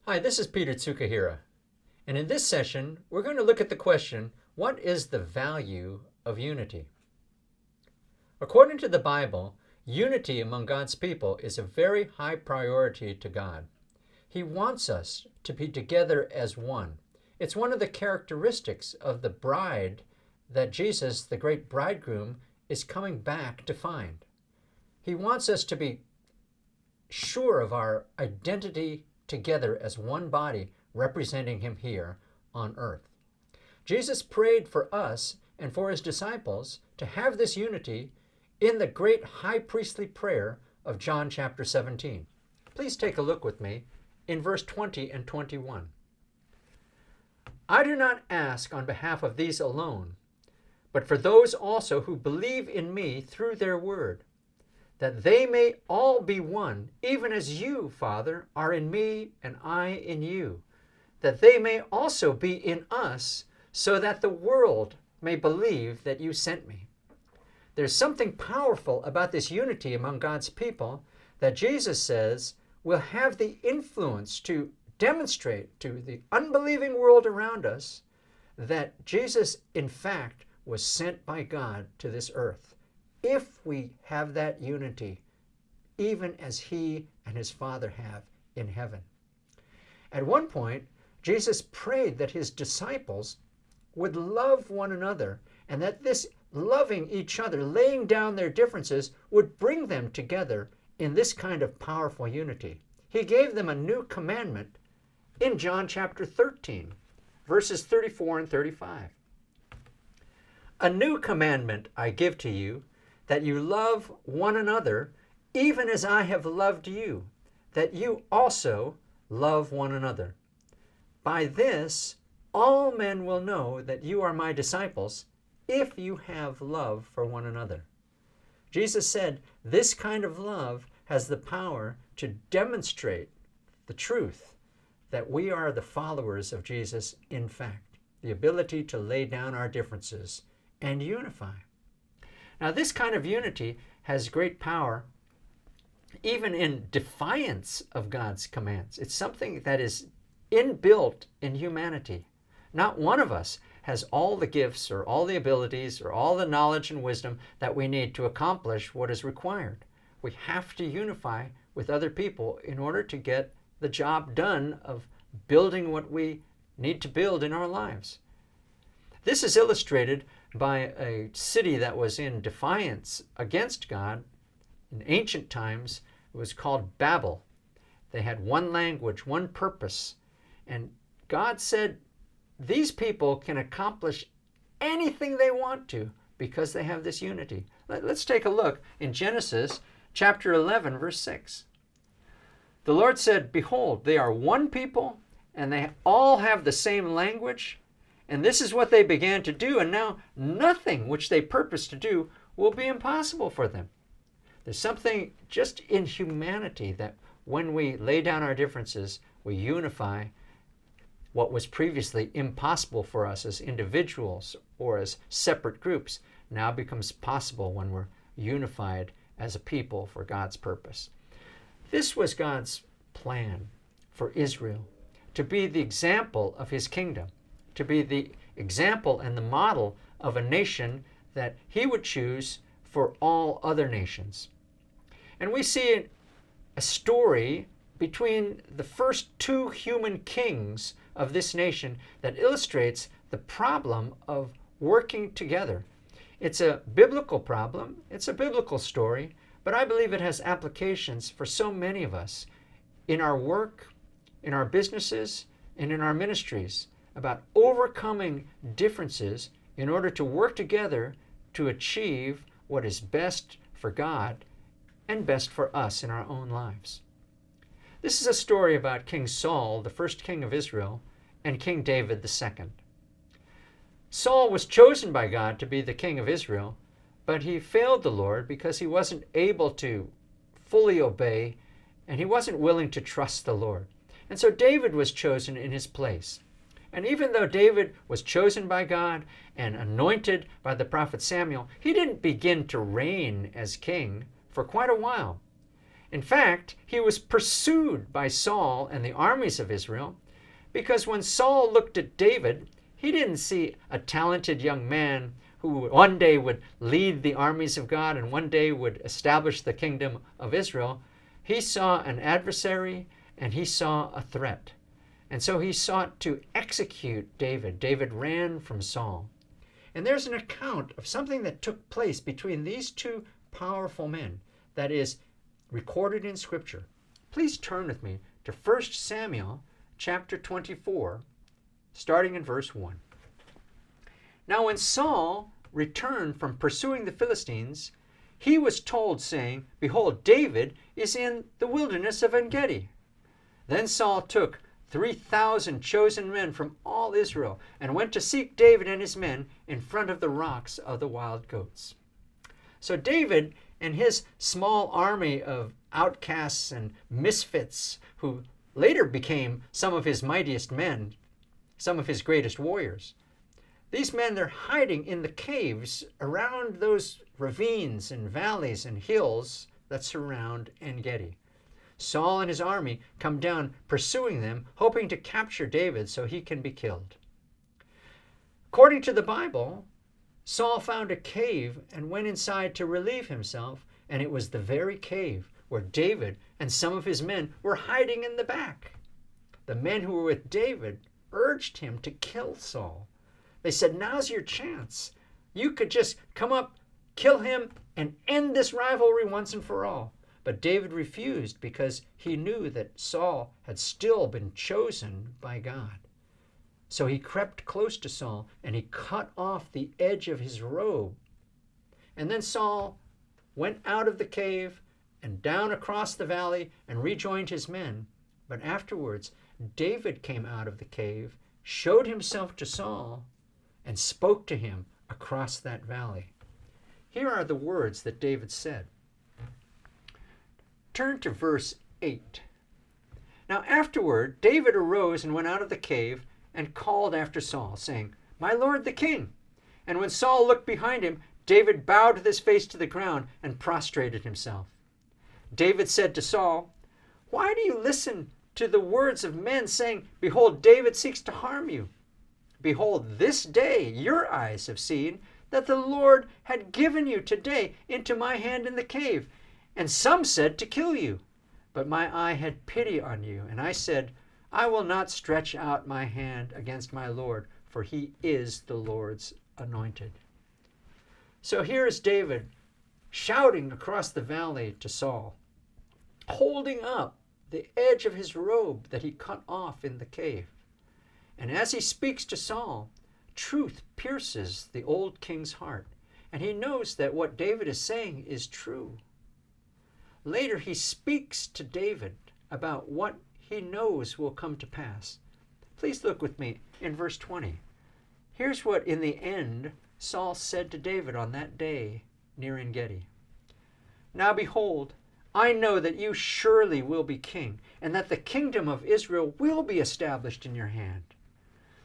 Hi, this is Peter Tsukahira, and in this session, we're going to look at the question, what is the value of unity? According to the Bible, unity among God's people is a very high priority to God. He wants us to be together as one. It's one of the characteristics of the bride that Jesus, the great bridegroom, is coming back to find. He wants us to be sure of our identity together as one body representing him here on earth. Jesus prayed for us and for his disciples to have this unity in the great high priestly prayer of John chapter 17. Please take a look with me in verse 20 and 21. I do not ask on behalf of these alone, but for those also who believe in me through their word, that they may all be one, even as you, Father, are in me and I in you, that they may also be in us, so that the world may believe that you sent me. There's something powerful about this unity among God's people that Jesus says will have the influence to demonstrate to the unbelieving world around us that Jesus, in fact, was sent by God to this earth. If we have that unity, even as he and his Father have in heaven. At one point, Jesus prayed that his disciples would love one another, and that this loving each other, laying down their differences, would bring them together in this kind of powerful unity. He gave them a new commandment in John chapter 13, verses 34 and 35. A new commandment I give to you, that you love one another, even as I have loved you, that you also love one another. By this, all men will know that you are my disciples, if you have love for one another. Jesus said this kind of love has the power to demonstrate the truth that we are the followers of Jesus in fact, the ability to lay down our differences and unify. Now, this kind of unity has great power even in defiance of God's commands. It's something that is inbuilt in humanity. Not one of us has all the gifts or all the abilities or all the knowledge and wisdom that we need to accomplish what is required. We have to unify with other people in order to get the job done of building what we need to build in our lives. This is illustrated by a city that was in defiance against God. In ancient times, it was called Babel. They had one language, one purpose. And God said, these people can accomplish anything they want to because they have this unity. Let's take a look in Genesis chapter 11, verse 6. The Lord said, behold, they are one people, and they all have the same language. And this is what they began to do, and now nothing which they purpose to do will be impossible for them. There's something just in humanity that when we lay down our differences, we unify. What was previously impossible for us as individuals or as separate groups now becomes possible when we're unified as a people for God's purpose. This was God's plan for Israel, to be the example of his kingdom, to be the example and the model of a nation that he would choose for all other nations. And we see a story between the first two human kings of this nation that illustrates the problem of working together. It's a biblical problem, it's a biblical story, but I believe it has applications for so many of us in our work, in our businesses, and in our ministries, about overcoming differences in order to work together to achieve what is best for God and best for us in our own lives. This is a story about King Saul, the first king of Israel, and King David II. Saul was chosen by God to be the king of Israel, but he failed the Lord because he wasn't able to fully obey, and he wasn't willing to trust the Lord. And so David was chosen in his place. And even though David was chosen by God and anointed by the prophet Samuel, he didn't begin to reign as king for quite a while. In fact, he was pursued by Saul and the armies of Israel, because when Saul looked at David, he didn't see a talented young man who one day would lead the armies of God and one day would establish the kingdom of Israel. He saw an adversary and he saw a threat. And so he sought to execute David. David ran from Saul. And there's an account of something that took place between these two powerful men that is recorded in Scripture. Please turn with me to 1 Samuel chapter 24, starting in verse 1. Now when Saul returned from pursuing the Philistines, he was told, saying, Behold, David is in the wilderness of En-gedi. Then Saul took 3,000 chosen men from all Israel and went to seek David and his men in front of the rocks of the wild goats. So David and his small army of outcasts and misfits, who later became some of his mightiest men, some of his greatest warriors, these men, they're hiding in the caves around those ravines and valleys and hills that surround En-gedi. Saul and his army come down pursuing them, hoping to capture David so he can be killed. According to the Bible, Saul found a cave and went inside to relieve himself, and it was the very cave where David and some of his men were hiding in the back. The men who were with David urged him to kill Saul. They said, now's your chance. You could just come up, kill him, and end this rivalry once and for all. But David refused because he knew that Saul had still been chosen by God. So he crept close to Saul and he cut off the edge of his robe. And then Saul went out of the cave and down across the valley and rejoined his men. But afterwards, David came out of the cave, showed himself to Saul, and spoke to him across that valley. Here are the words that David said. Turn to verse 8. Now afterward, David arose and went out of the cave and called after Saul, saying, My lord the king. And when Saul looked behind him, David bowed with his face to the ground and prostrated himself. David said to Saul, Why do you listen to the words of men, saying, Behold, David seeks to harm you? Behold, this day your eyes have seen that the Lord had given you today into my hand in the cave. And some said to kill you. But my eye had pity on you, and I said, I will not stretch out my hand against my Lord, for he is the Lord's anointed. So here is David shouting across the valley to Saul, holding up the edge of his robe that he cut off in the cave. And as he speaks to Saul, truth pierces the old king's heart, and he knows that what David is saying is true. Later he speaks to David about what he knows will come to pass. Please look with me in verse 20. Here's what in the end Saul said to David on that day near En-gedi. Now behold, I know that you surely will be king, and that the kingdom of Israel will be established in your hand.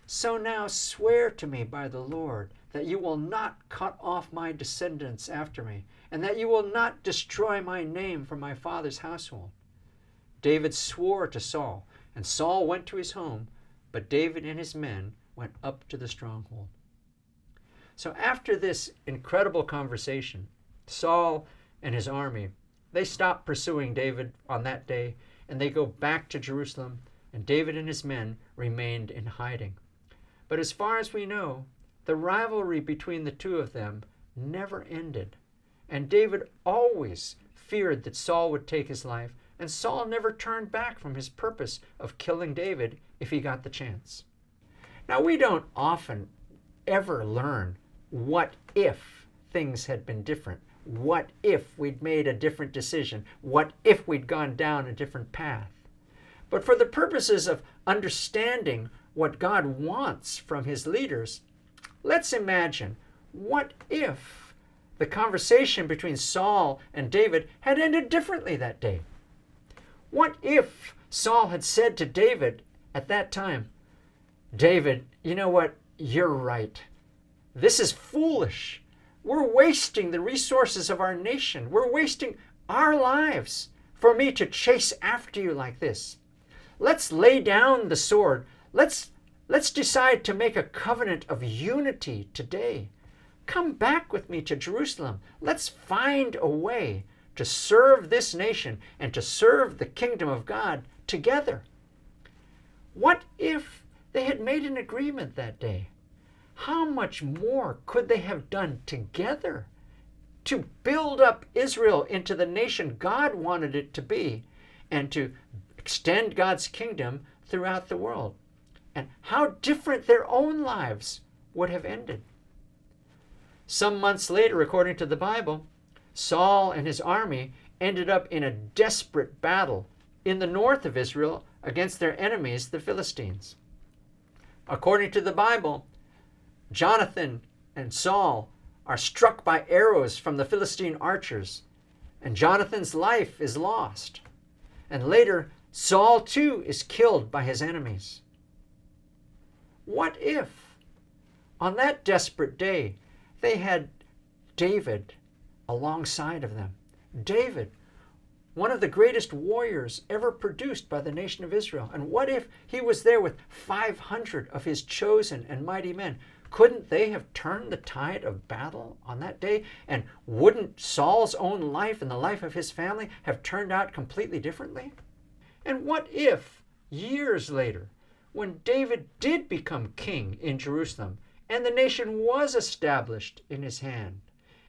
So now swear to me by the Lord that you will not cut off my descendants after me, and that you will not destroy my name from my father's household. David swore to Saul, and Saul went to his home, but David and his men went up to the stronghold. So after this incredible conversation, Saul and his army, they stop pursuing David on that day, and they go back to Jerusalem, and David and his men remained in hiding. But as far as we know, the rivalry between the two of them never ended. And David always feared that Saul would take his life, and Saul never turned back from his purpose of killing David if he got the chance. Now, we don't often ever learn what if things had been different. What if we'd made a different decision? What if we'd gone down a different path? But for the purposes of understanding what God wants from his leaders, let's imagine, what if the conversation between Saul and David had ended differently that day? What if Saul had said to David at that time, David, you know what? You're right. This is foolish. We're wasting the resources of our nation. We're wasting our lives for for me to chase after you like this. Let's lay down the sword. Let's decide to make a covenant of unity today. Come back with me to Jerusalem. Let's find a way to serve this nation and to serve the kingdom of God together. What if they had made an agreement that day? How much more could they have done together to build up Israel into the nation God wanted it to be and to extend God's kingdom throughout the world? And how different their own lives would have ended. Some months later, according to the Bible, Saul and his army ended up in a desperate battle in the north of Israel against their enemies, the Philistines. According to the Bible, Jonathan and Saul are struck by arrows from the Philistine archers, and Jonathan's life is lost. And later, Saul too is killed by his enemies. What if, on that desperate day, they had David alongside of them? David, one of the greatest warriors ever produced by the nation of Israel. And what if he was there with 500 of his chosen and mighty men? Couldn't they have turned the tide of battle on that day? And wouldn't Saul's own life and the life of his family have turned out completely differently? And what if, years later, when David did become king in Jerusalem, and the nation was established in his hand,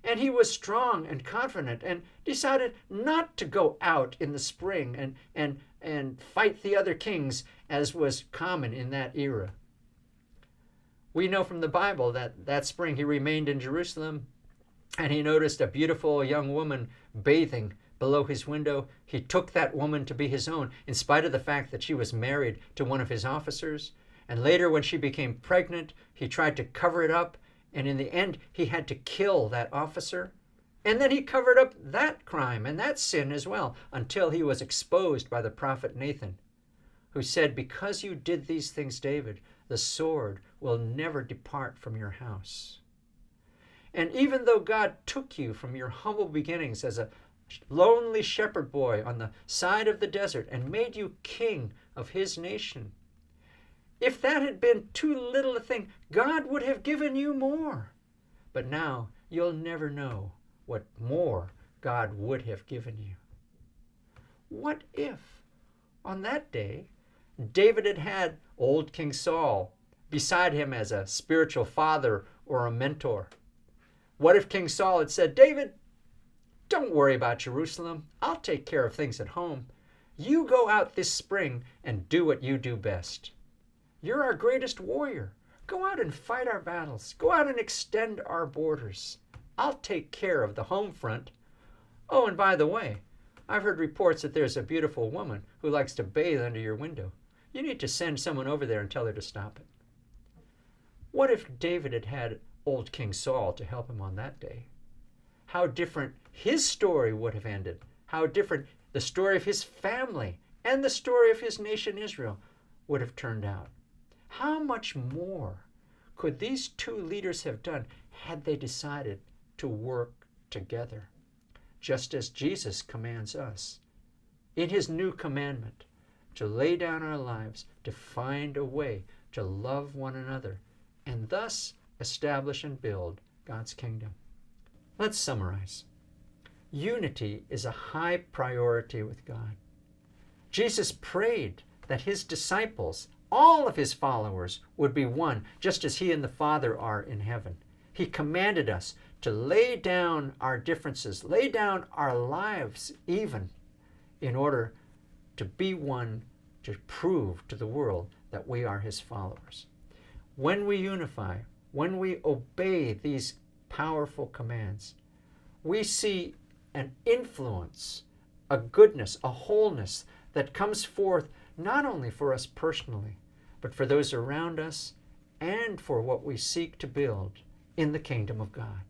and he was strong and confident and decided not to go out in the spring and fight the other kings as was common in that era? We know from the Bible that spring he remained in Jerusalem, and he noticed a beautiful young woman bathing below his window. He took that woman to be his own, in spite of the fact that she was married to one of his officers. And later, when she became pregnant, he tried to cover it up, and in the end, he had to kill that officer. And then he covered up that crime and that sin as well, until he was exposed by the prophet Nathan, who said, "Because you did these things, David, the sword will never depart from your house." And even though God took you from your humble beginnings as a lonely shepherd boy on the side of the desert and made you king of his nation, if that had been too little a thing, God would have given you more. But now you'll never know what more God would have given you. What if, on that day, David had had old King Saul beside him as a spiritual father or a mentor? What if King Saul had said, "David, don't worry about Jerusalem. I'll take care of things at home. You go out this spring and do what you do best. You're our greatest warrior. Go out and fight our battles. Go out and extend our borders. I'll take care of the home front. Oh, and by the way, I've heard reports that there's a beautiful woman who likes to bathe under your window. You need to send someone over there and tell her to stop it." What if David had had old King Saul to help him on that day? How different his story would have ended. How different the story of his family and the story of his nation Israel would have turned out. How much more could these two leaders have done had they decided to work together? Just as Jesus commands us in his new commandment to lay down our lives, to find a way to love one another, and thus establish and build God's kingdom. Let's summarize. Unity is a high priority with God. Jesus prayed that his disciples, all of his followers, would be one, just as he and the Father are in heaven. He commanded us to lay down our differences, lay down our lives even, in order to be one to prove to the world that we are his followers. When we unify, when we obey these powerful commands, we see an influence, a goodness, a wholeness that comes forth not only for us personally, but for those around us and for what we seek to build in the kingdom of God.